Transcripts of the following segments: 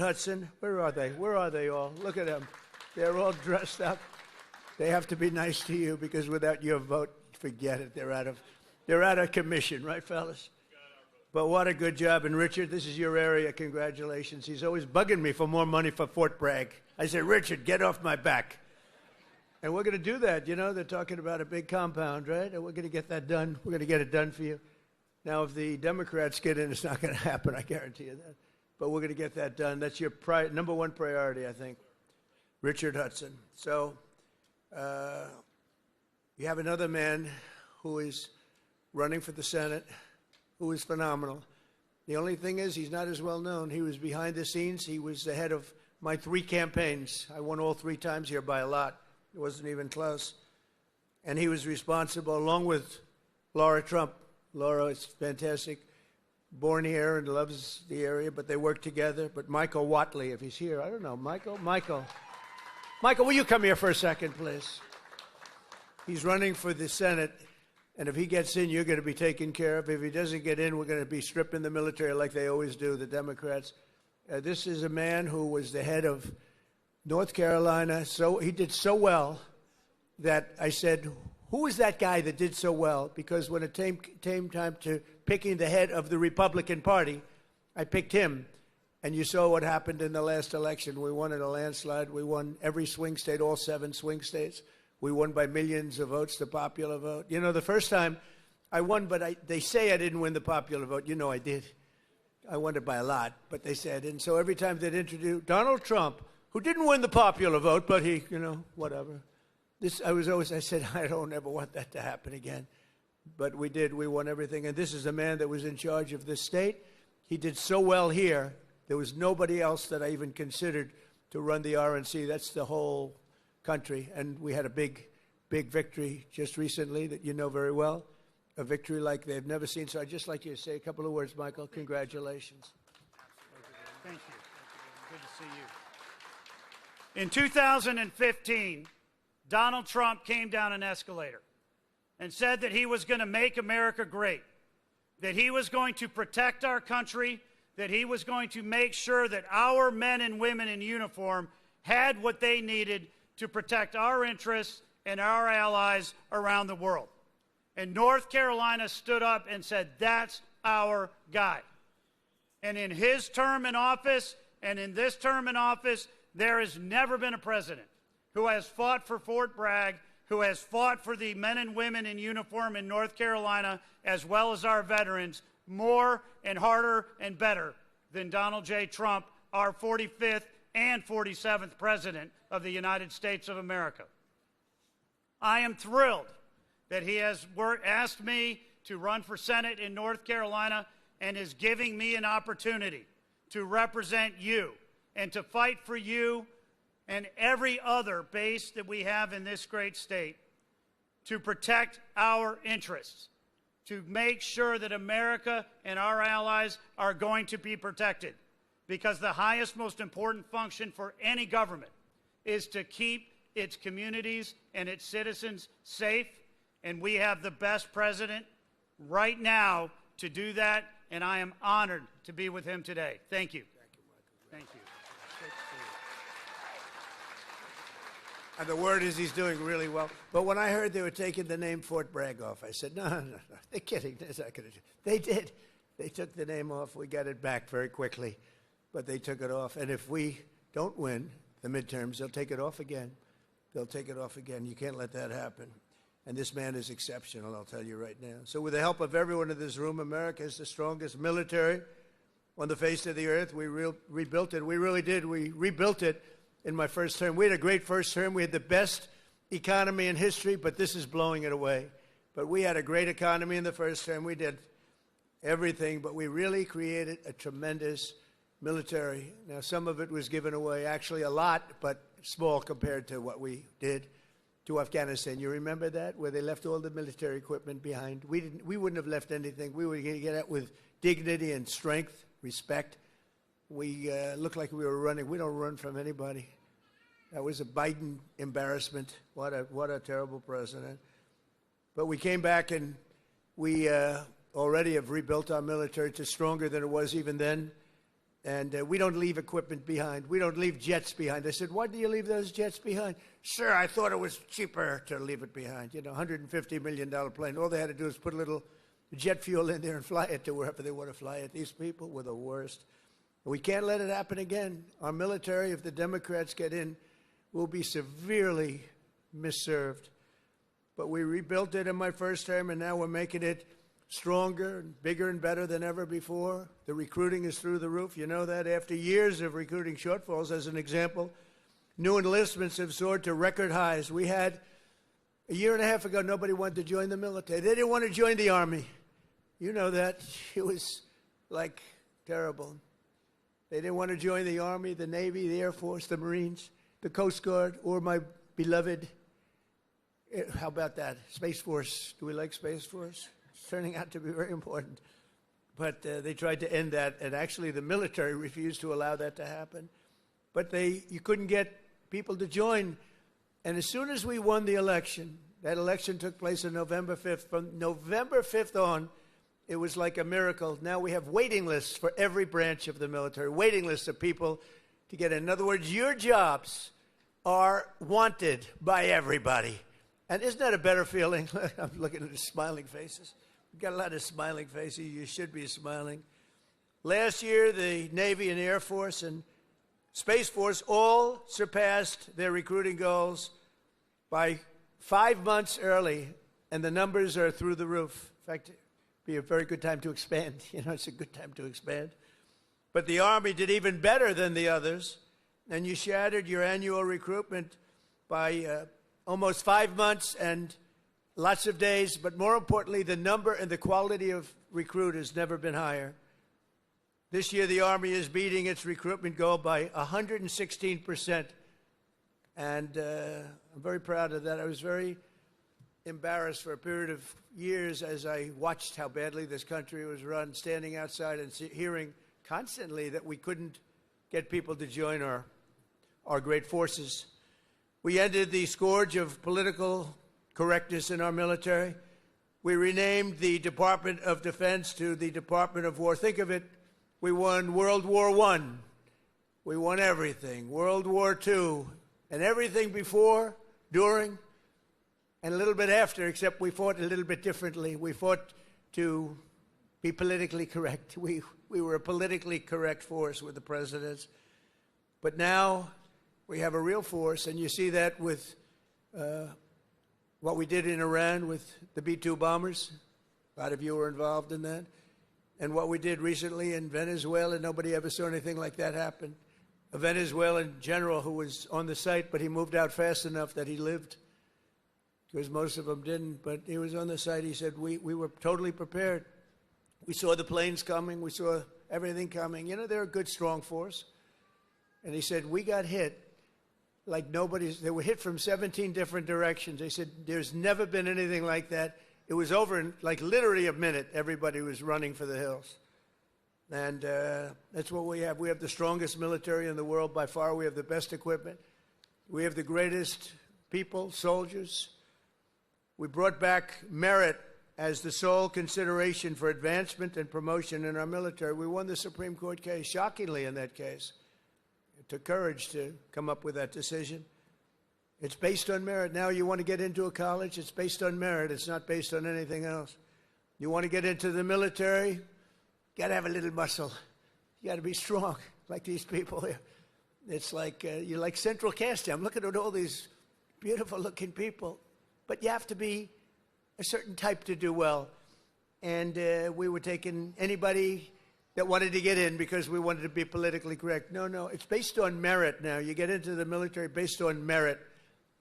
Hudson, where are they? Where are they all? Look at them. They're all dressed up. They have to be nice to you because without your vote, forget it. They're out of commission, right, fellas? But what a good job. And Richard, this is your area. Congratulations. He's always bugging me for more money for Fort Bragg. I said, Richard, get off my back. And we're going to do that. You know, they're talking about a big compound, right? And we're going to get that done. We're going to get it done for you. Now, if the Democrats get in, it's not going to happen. I guarantee you that. But we're going to get that done. That's your number one priority, I think. Richard Hudson. So you have another man who is running for the Senate, who is phenomenal. The only thing is he's not as well known. He was behind the scenes. He was the head of my 3 campaigns. I won all 3 times here by a lot. It wasn't even close. And he was responsible, along with Laura Trump. Laura is fantastic, born here and loves the area, but they work together. But Michael Wattley, if he's here, I don't know. Michael, will you come here for a second, please? He's running for the Senate. And if he gets in, you're going to be taken care of. If he doesn't get in, we're going to be stripping the military like they always do, the Democrats. This is a man who was the head of North Carolina. So he did so well that I said, who is that guy that did so well? Because when it came time to picking the head of the Republican Party, I picked him. And you saw what happened in the last election. We won in a landslide. We won every swing state, all 7 swing states. We won by millions of votes, the popular vote. You know, the first time I won, but they say I didn't win the popular vote. You know I did. I won it by a lot, but they say I didn't. So every time they'd introduce Donald Trump, who didn't win the popular vote, but he, you know, whatever. I said, I don't ever want that to happen again. But we did. We won everything. And this is a man that was in charge of this state. He did so well here. There was nobody else that I even considered to run the RNC. That's the whole country. And we had a big victory just recently that you know very well, a victory like they've never seen. So I'd just like you to say a couple of words, Michael. Congratulations. Thank you. Good to see you. In 2015, Donald Trump came down an escalator and said that he was going to make America great, that he was going to protect our country, that he was going to make sure that our men and women in uniform had what they needed to protect our interests and our allies around the world. And North Carolina stood up and said, that's our guy. And in his term in office and in this term in office, there has never been a president who has fought for Fort Bragg, who has fought for the men and women in uniform in North Carolina, as well as our veterans, more and harder and better than Donald J. Trump, our 45th and 47th President of the United States of America. I am thrilled that he has asked me to run for Senate in North Carolina and is giving me an opportunity to represent you and to fight for you and every other base that we have in this great state to protect our interests, to make sure that America and our allies are going to be protected. Because the highest, most important function for any government is to keep its communities and its citizens safe. And we have the best president right now to do that. And I am honored to be with him today. Thank you. Thank you, Michael. Thank you. And the word is he's doing really well. But when I heard they were taking the name Fort Bragg off, I said, no. They're kidding. They're not gonna do. They did. They took the name off. We got it back very quickly. But they took it off. And if we don't win the midterms, they'll take it off again. They'll take it off again. You can't let that happen. And this man is exceptional, I'll tell you right now. So with the help of everyone in this room, America is the strongest military on the face of the earth. We rebuilt it. We really did. We rebuilt it in my first term. We had a great first term. We had the best economy in history, but this is blowing it away. But we had a great economy in the first term. We did everything, but we really created a tremendous military. Now, some of it was given away, actually a lot, but small compared to what we did to Afghanistan. You remember that, where they left all the military equipment behind? We wouldn't have left anything. We would get out with dignity and strength, respect. We looked like we were running. We don't run from anybody. That was a Biden embarrassment. What a terrible president. But we came back and we already have rebuilt our military to stronger than it was even then. And we don't leave equipment behind. We don't leave jets behind. I said, why do you leave those jets behind? Sir, I thought it was cheaper to leave it behind. You know, $150 million plane. All they had to do is put a little jet fuel in there and fly it to wherever they want to fly it. These people were the worst. We can't let it happen again. Our military, if the Democrats get in, will be severely misserved. But we rebuilt it in my first term, and now we're making it stronger and bigger and better than ever before. The recruiting is through the roof. You know that after years of recruiting shortfalls, as an example, new enlistments have soared to record highs. We had, a year and a half ago, nobody wanted to join the military. They didn't want to join the Army. You know that. It was like terrible. They didn't want to join the Army, the Navy, the Air Force, the Marines, the Coast Guard, or my beloved, how about that, Space Force. Do we like Space Force? It's turning out to be very important. But they tried to end that, and actually the military refused to allow that to happen. But you couldn't get people to join. And as soon as we won the election, that election took place on November 5th. From November 5th on, it was like a miracle. Now we have waiting lists for every branch of the military, waiting lists of people to get in. In other words, your jobs are wanted by everybody. And isn't that a better feeling? I'm looking at the smiling faces. We've got a lot of smiling faces. You should be smiling. Last year, the Navy and Air Force and Space Force all surpassed their recruiting goals by 5 months early, and the numbers are through the roof. In fact, it'd be a very good time to expand. You know, it's a good time to expand. But the Army did even better than the others, and you shattered your annual recruitment by almost 5 months and lots of days. But more importantly, the number and the quality of recruit has never been higher. This year, the Army is beating its recruitment goal by 116%. And I'm very proud of that. I was very embarrassed for a period of years as I watched how badly this country was run, standing outside and hearing constantly that we couldn't get people to join our great forces. We ended the scourge of political correctness in our military. We renamed the Department of Defense to the Department of War. Think of it. We won World War I. We won everything. World War II. And everything before, during, and a little bit after, except we fought a little bit differently. We fought to be politically correct. We were a politically correct force with the presidents. But now we have a real force, and you see that with what we did in Iran with the B-2 bombers. A lot of you were involved in that. And what we did recently in Venezuela, nobody ever saw anything like that happen. A Venezuelan general who was on the site, but he moved out fast enough that he lived, because most of them didn't. But he was on the site. He said, we were totally prepared. We saw the planes coming. We saw everything coming. You know, they're a good, strong force. And he said, we got hit like nobody's. They were hit from 17 different directions. They said, there's never been anything like that. It was over in like literally a minute. Everybody was running for the hills. And that's what we have. We have the strongest military in the world by far. We have the best equipment. We have the greatest people, soldiers. We brought back merit as the sole consideration for advancement and promotion in our military. We won the Supreme Court case, shockingly in that case. It took courage to come up with that decision. It's based on merit. Now you want to get into a college, it's based on merit. It's not based on anything else. You want to get into the military, you got to have a little muscle. You got to be strong, like these people here. It's like you're like central casting. I'm looking at all these beautiful-looking people, but you have to be a certain type to do well. And we were taking anybody that wanted to get in because we wanted to be politically correct. No, it's based on merit now. You get into the military based on merit.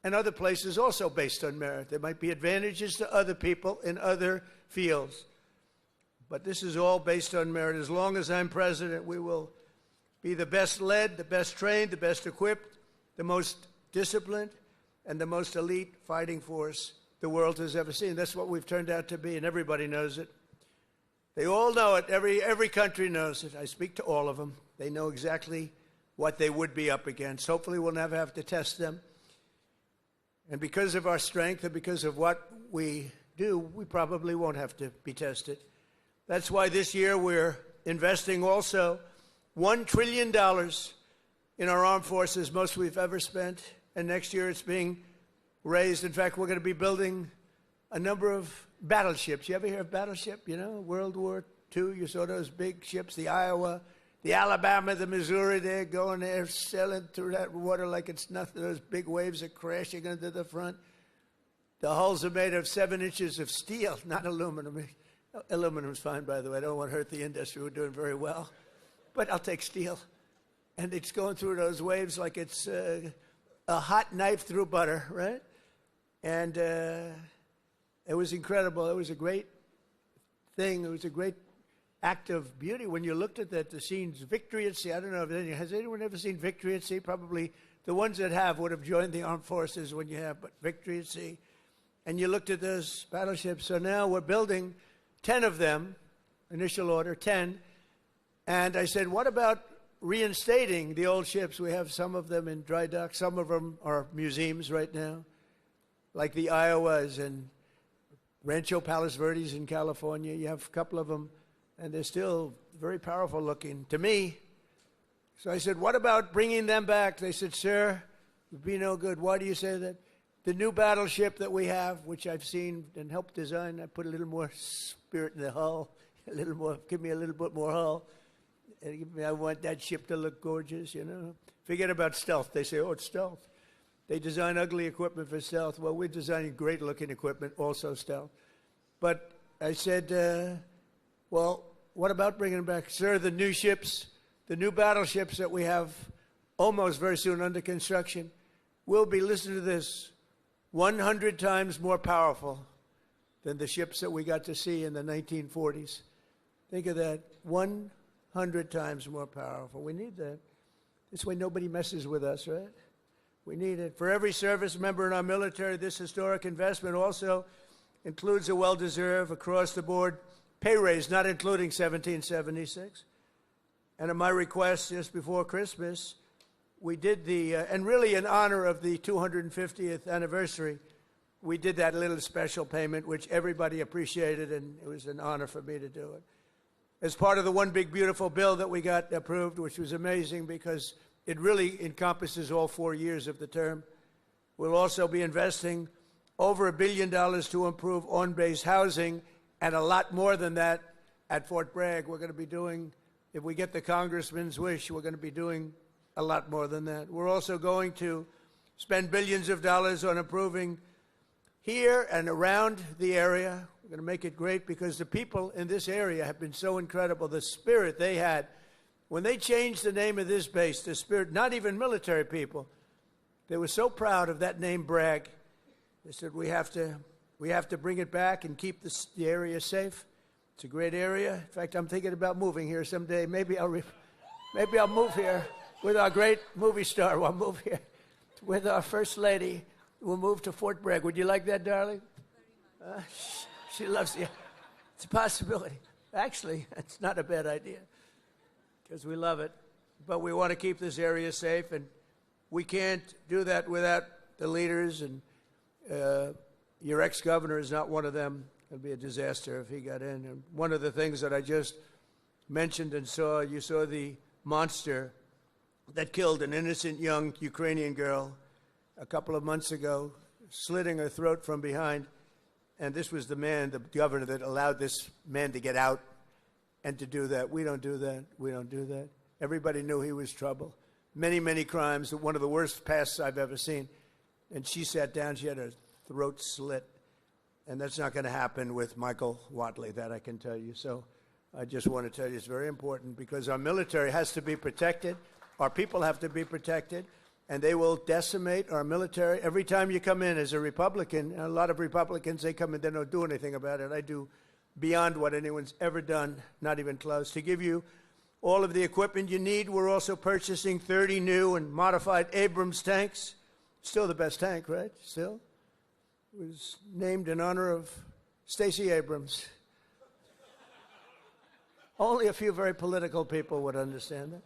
And other places also based on merit. There might be advantages to other people in other fields. But this is all based on merit. As long as I'm president, we will be the best led, the best trained, the best equipped, the most disciplined, and the most elite fighting force the world has ever seen. That's what we've turned out to be, and everybody knows it. They all know it. Every country knows it. I speak to all of them. They know exactly what they would be up against. Hopefully we'll never have to test them. And because of our strength and because of what we do, we probably won't have to be tested. That's why this year we're investing also $1 trillion in our armed forces, most we've ever spent. And next year it's being raised. In fact, we're going to be building a number of battleships. You ever hear of battleship? You know, World War II, you saw those big ships, the Iowa, the Alabama, the Missouri, they're going there, sailing through that water like it's nothing. Those big waves are crashing into the front. The hulls are made of 7 inches of steel, not aluminum. Aluminum's fine, by the way. I don't want to hurt the industry. We're doing very well. But I'll take steel. And it's going through those waves like it's a hot knife through butter, right? And it was incredible. It was a great thing. It was a great act of beauty. When you looked at that, the scenes, Victory at Sea. I don't know, has anyone ever seen Victory at Sea? Probably the ones that have would have joined the armed forces when you have, but Victory at Sea. And you looked at those battleships. So now we're building 10 of them, initial order, 10. And I said, what about reinstating the old ships? We have some of them in dry dock. Some of them are museums right now, like the Iowas and Rancho Palos Verdes in California. You have a couple of them, and they're still very powerful looking to me. So I said, what about bringing them back? They said, sir, it would be no good. Why do you say that? The new battleship that we have, which I've seen and helped design, I put a little more spirit in the hull, a little more, give me a little bit more hull. I want that ship to look gorgeous, you know. Forget about stealth. They say, oh, it's stealth. They design ugly equipment for stealth. Well, we're designing great-looking equipment, also stealth. But I said, well, what about bringing them back? Sir, the new ships, the new battleships that we have almost very soon under construction will be, listen to this, 100 times more powerful than the ships that we got to see in the 1940s. Think of that, 100 times more powerful. We need that. This way nobody messes with us, right? We need it. For every service member in our military, this historic investment also includes a well-deserved, across-the-board pay raise, not including 1776. And at my request just before Christmas, we did the, and really in honor of the 250th anniversary, we did that little special payment, which everybody appreciated, and it was an honor for me to do it. As part of the one big beautiful bill that we got approved, which was amazing because it really encompasses all 4 years of the term, we'll also be investing over $1 billion to improve on-base housing, and a lot more than that at Fort Bragg. We're going to be doing, if we get the congressman's wish, we're going to be doing a lot more than that. We're also going to spend billions of dollars on improving here and around the area. We're going to make it great because the people in this area have been so incredible. The spirit they had when they changed the name of this base, the spirit, not even military people, they were so proud of that name, Bragg. They said, we have to bring it back and keep the area safe. It's a great area. In fact, I'm thinking about moving here someday. Maybe I'll move here with our great movie star. We'll move here with our First Lady. We'll move to Fort Bragg. Would you like that, darling? She loves you. It's a possibility. Actually, it's not a bad idea because we love it. But we want to keep this area safe, and we can't do that without the leaders, and your ex-governor is not one of them. It would be a disaster if he got in. And one of the things that I just mentioned and saw, you saw the monster that killed an innocent young Ukrainian girl a couple of months ago, slitting her throat from behind. And this was the man, the governor, that allowed this man to get out and to do that. We don't do that. We don't do that. Everybody knew he was trouble. Many, many crimes. One of the worst pasts I've ever seen. And she sat down. She had her throat slit. And that's not going to happen with Michael Wattley, that I can tell you. So I just want to tell you it's very important because our military has to be protected. Our people have to be protected. And they will decimate our military. Every time you come in as a Republican, a lot of Republicans, they come in, they don't do anything about it. I do beyond what anyone's ever done, not even close. To give you all of the equipment you need, we're also purchasing 30 new and modified Abrams tanks. Still the best tank, right? Still. It was named in honor of Stacey Abrams. Only a few very political people would understand that.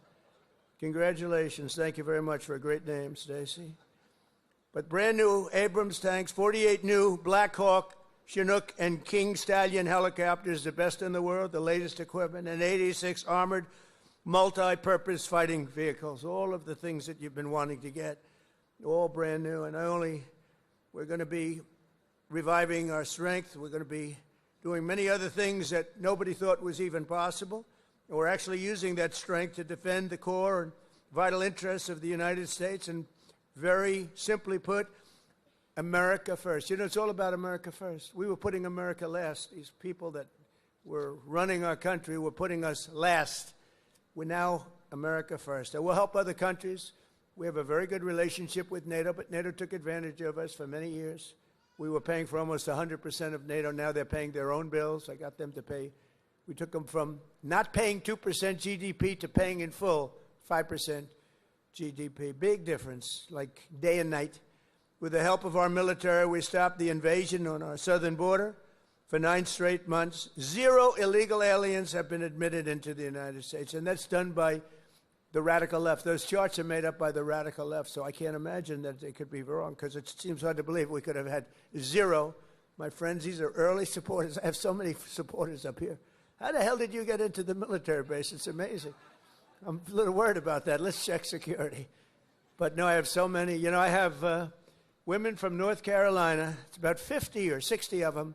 Congratulations. Thank you very much for a great name, Stacey. But brand new Abrams tanks, 48 new Black Hawk, Chinook, and King Stallion helicopters, the best in the world, the latest equipment, and 86 armored multi-purpose fighting vehicles, all of the things that you've been wanting to get, all brand new. And we're going to be reviving our strength. We're going to be doing many other things that nobody thought was even possible. And we're actually using that strength to defend the core and vital interests of the United States. And very simply put, America first. You know, it's all about America first. We were putting America last. These people that were running our country were putting us last. We're now America first. And we'll help other countries. We have a very good relationship with NATO, but NATO took advantage of us for many years. We were paying for almost 100% of NATO. Now they're paying their own bills. I got them to pay. We took them from not paying 2% GDP to paying in full 5% GDP. Big difference, like day and night. With the help of our military, we stopped the invasion on our southern border for 9 straight months. 0 illegal aliens have been admitted into the United States, and that's done by the radical left. Those charts are made up by the radical left, so I can't imagine that they could be wrong, because it seems hard to believe we could have had 0. My friends, these are early supporters. I have so many supporters up here. How the hell did you get into the military base? It's amazing. I'm a little worried about that. Let's check security. But no, I have so many. You know, I have women from North Carolina. It's about 50 or 60 of them.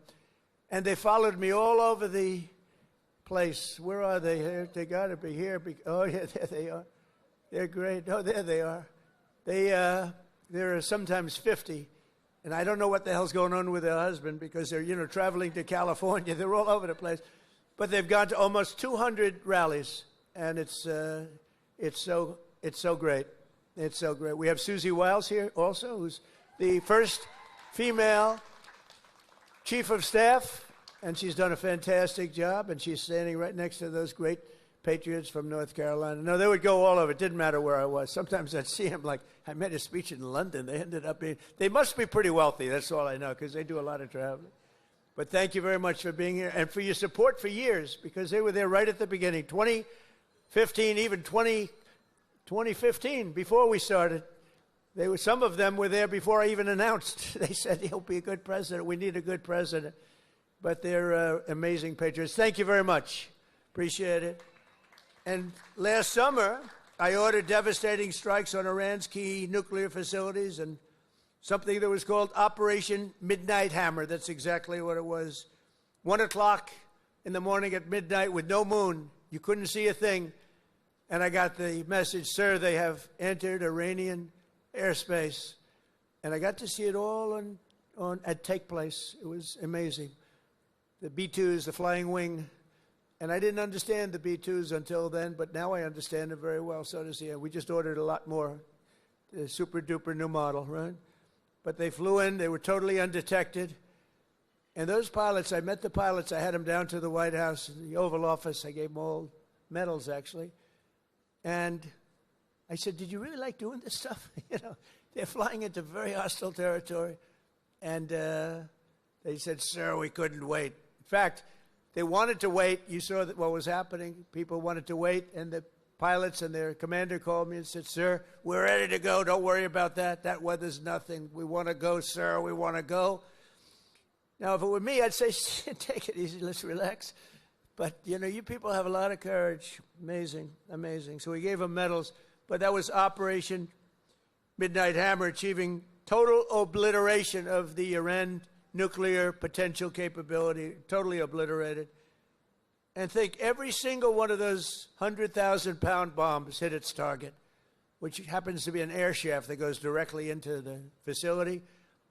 And they followed me all over the place. Where are they? Here, they got to be here. Oh, yeah, there they are. They're great. Oh, there they are. There are sometimes 50. And I don't know what the hell's going on with their husband, because they're, you know, traveling to California. They're all over the place. But they've gone to almost 200 rallies. And it's so great. It's so great. We have Susie Wiles here also, who's the first female chief of staff, and she's done a fantastic job, and she's standing right next to those great patriots from North Carolina. No, they would go all over. It didn't matter where I was. Sometimes I'd see them, like, I made a speech in London. They ended up being, they must be pretty wealthy, that's all I know, because they do a lot of traveling. But thank you very much for being here, and for your support for years, because they were there right at the beginning. 2015, even 2015, before we started. Some of them were there before I even announced. They said, he'll be a good president. We need a good president. But they're amazing patriots. Thank you very much. Appreciate it. And last summer, I ordered devastating strikes on Iran's key nuclear facilities, and something that was called Operation Midnight Hammer. That's exactly what it was. 1 o'clock in the morning at midnight with no moon. You couldn't see a thing. And I got the message, sir, they have entered Iranian airspace. And I got to see it all take place. It was amazing. The B-2s, the flying wing. And I didn't understand the B-2s until then, but now I understand them very well. So does he. We just ordered a lot more. The super-duper new model, right? But they flew in. They were totally undetected. And those pilots, I met the pilots. I had them down to the White House, the Oval Office. I gave them all medals, actually. And I said, did you really like doing this stuff? You know, they're flying into very hostile territory. And they said, sir, we couldn't wait. In fact, they wanted to wait. You saw what was happening. People wanted to wait. And the pilots and their commander called me and said, sir, we're ready to go. Don't worry about that. That weather's nothing. We want to go, sir. We want to go. Now, if it were me, I'd say, take it easy. Let's relax. But, you know, you people have a lot of courage. Amazing, amazing. So we gave them medals. But that was Operation Midnight Hammer, achieving total obliteration of the Iran nuclear potential capability, totally obliterated. And think every single one of those 100,000-pound bombs hit its target, which happens to be an air shaft that goes directly into the facility.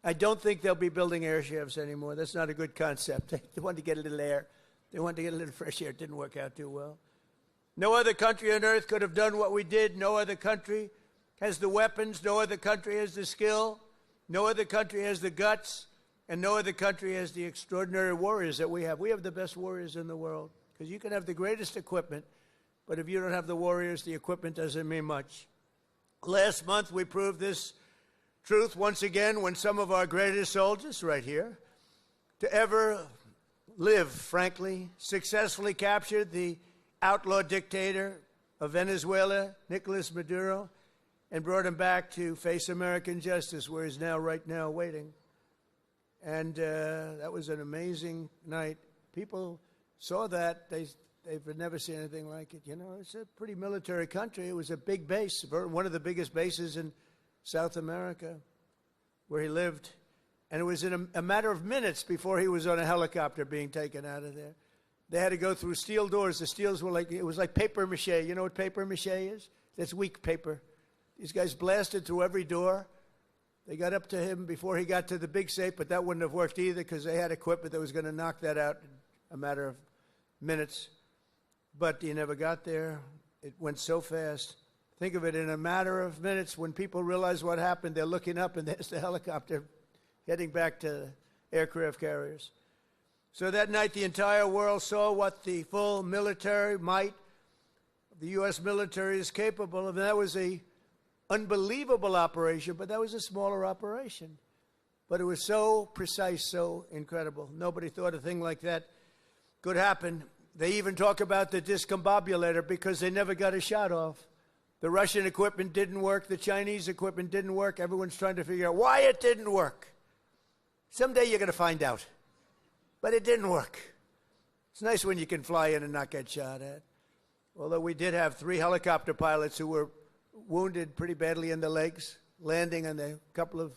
I don't think they'll be building air shafts anymore. That's not a good concept. They wanted to get a little air. They wanted to get a little fresh air. It didn't work out too well. No other country on earth could have done what we did. No other country has the weapons. No other country has the skill. No other country has the guts. And no other country has the extraordinary warriors that we have. We have the best warriors in the world, because you can have the greatest equipment, but if you don't have the warriors, the equipment doesn't mean much. Last month, we proved this truth once again when some of our greatest soldiers, right here, to ever live, frankly, successfully captured the outlaw dictator of Venezuela, Nicolas Maduro, and brought him back to face American justice, where he's now, right now, waiting. And that was an amazing night. People saw that. They they've never seen anything like it. You know, it's a pretty military country. It was a big base, one of the biggest bases in South America where he lived. And it was in a matter of minutes before he was on a helicopter being taken out of there. They had to go through steel doors. The steels were it was like paper mache. You know what paper mache is? That's weak paper. These guys blasted through every door. They got up to him before he got to the big safe, but that wouldn't have worked either because they had equipment that was going to knock that out in a matter of minutes. But he never got there. It went so fast. Think of it, in a matter of minutes, when people realize what happened, they're looking up and there's the helicopter heading back to aircraft carriers. So that night, the entire world saw what the full military might of the U.S. military is capable of. And that was a unbelievable operation, but that was a smaller operation. But it was so precise, so incredible. Nobody thought a thing like that could happen. They even talk about the discombobulator because they never got a shot off. The Russian equipment didn't work. The Chinese equipment didn't work. Everyone's trying to figure out why it didn't work. Someday you're going to find out. But it didn't work. It's nice when you can fly in and not get shot at. Although we did have 3 helicopter pilots who were wounded pretty badly in the legs, landing, and a couple of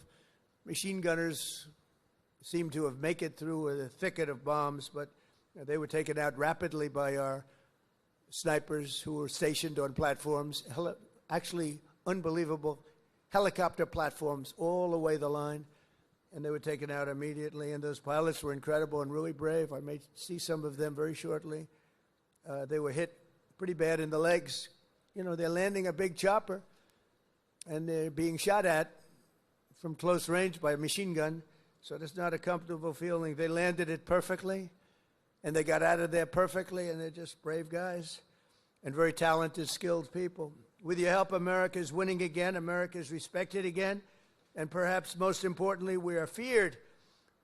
machine gunners seemed to have made it through a thicket of bombs, but they were taken out rapidly by our snipers who were stationed on platforms, actually unbelievable helicopter platforms all the way the line, and they were taken out immediately, and those pilots were incredible and really brave. I may see some of them very shortly. They were hit pretty bad in the legs. You know, they're landing a big chopper, and they're being shot at from close range by a machine gun, so that's not a comfortable feeling. They landed it perfectly, and they got out of there perfectly, and they're just brave guys and very talented, skilled people. With your help, America is winning again. America is respected again, and perhaps most importantly, we are feared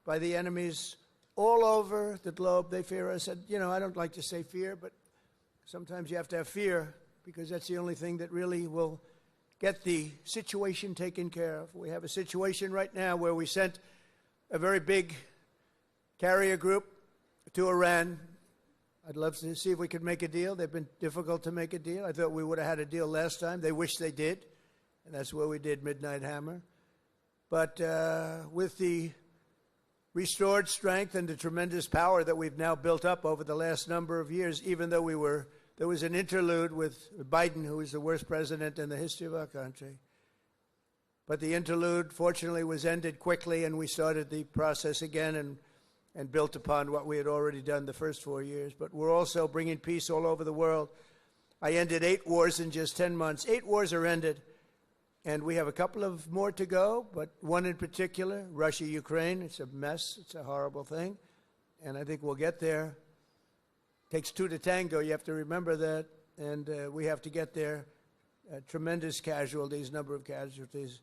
by the enemies all over the globe. They fear us. And, you know, I don't like to say fear, but sometimes you have to have fear, because that's the only thing that really will get the situation taken care of. We have a situation right now where we sent a very big carrier group to Iran. I'd love to see if we could make a deal. They've been difficult to make a deal. I thought we would have had a deal last time. They wish they did, and that's where we did Midnight Hammer. But with the restored strength and the tremendous power that we've now built up over the last number of years, even though there was an interlude with Biden, who is the worst president in the history of our country. But the interlude, fortunately, was ended quickly, and we started the process again and built upon what we had already done the first 4 years. But we're also bringing peace all over the world. I ended 8 wars in just 10 months. 8 wars are ended, and we have a couple of more to go, but one in particular, Russia-Ukraine. It's a mess. It's a horrible thing, and I think we'll get there. Takes 2 to tango. You have to remember that, and we have to get there. Tremendous casualties, number of casualties.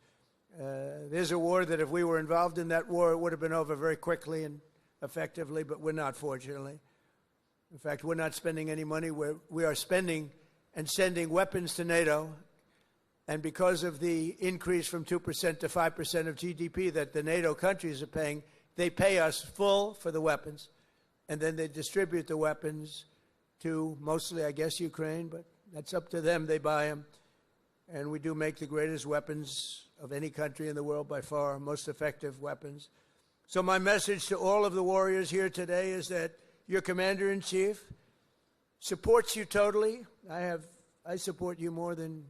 There's a war that if we were involved in that war, it would have been over very quickly and effectively, but we're not, fortunately. In fact, we're not spending any money. We are spending and sending weapons to NATO, and because of the increase from 2% to 5% of GDP that the NATO countries are paying, they pay us full for the weapons. And then they distribute the weapons to mostly, I guess, Ukraine, but that's up to them. They buy them. And we do make the greatest weapons of any country in the world by far, most effective weapons. So my message to all of the warriors here today is that your commander-in-chief supports you totally. I support you more than,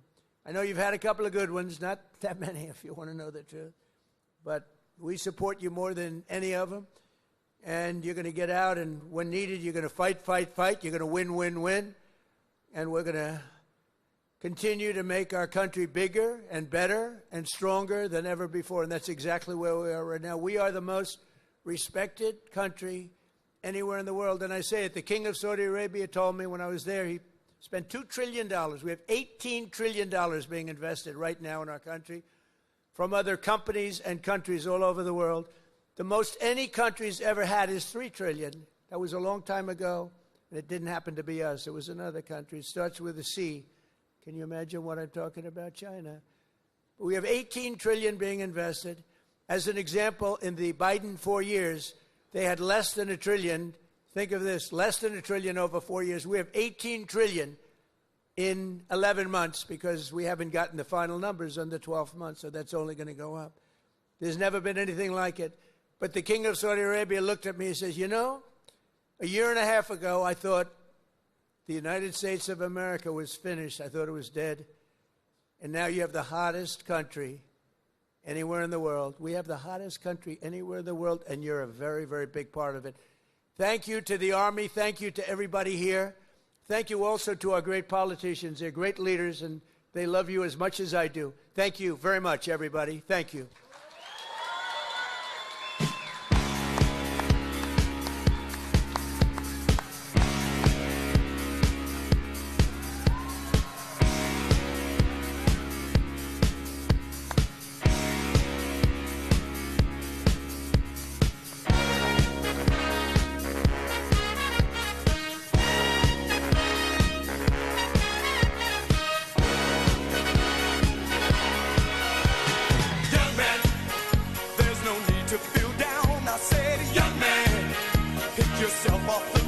I know you've had a couple of good ones, not that many if you want to know the truth, but we support you more than any of them. And you're going to get out, and when needed, you're going to fight, fight, fight. You're going to win, win, win. And we're going to continue to make our country bigger and better and stronger than ever before. And that's exactly where we are right now. We are the most respected country anywhere in the world. And I say it, the King of Saudi Arabia told me when I was there, he spent $2 trillion. We have $18 trillion being invested right now in our country from other companies and countries all over the world. The most any country's ever had is $3 trillion. That was a long time ago, and it didn't happen to be us. It was another country. It starts with a C. Can you imagine what I'm talking about? China. We have $18 trillion being invested. As an example, in the Biden 4 years, they had less than $1 trillion Think of this, less than $1 trillion over 4 years. We have $18 trillion in 11 months because we haven't gotten the final numbers on the 12th month, so that's only going to go up. There's never been anything like it. But the King of Saudi Arabia looked at me and says, you know, a year and a half ago, I thought the United States of America was finished. I thought it was dead. And now you have the hottest country anywhere in the world. We have the hottest country anywhere in the world, and you're a very, very big part of it. Thank you to the Army. Thank you to everybody here. Thank you also to our great politicians. They're great leaders, and they love you as much as I do. Thank you very much, everybody. Thank you. Yourself off the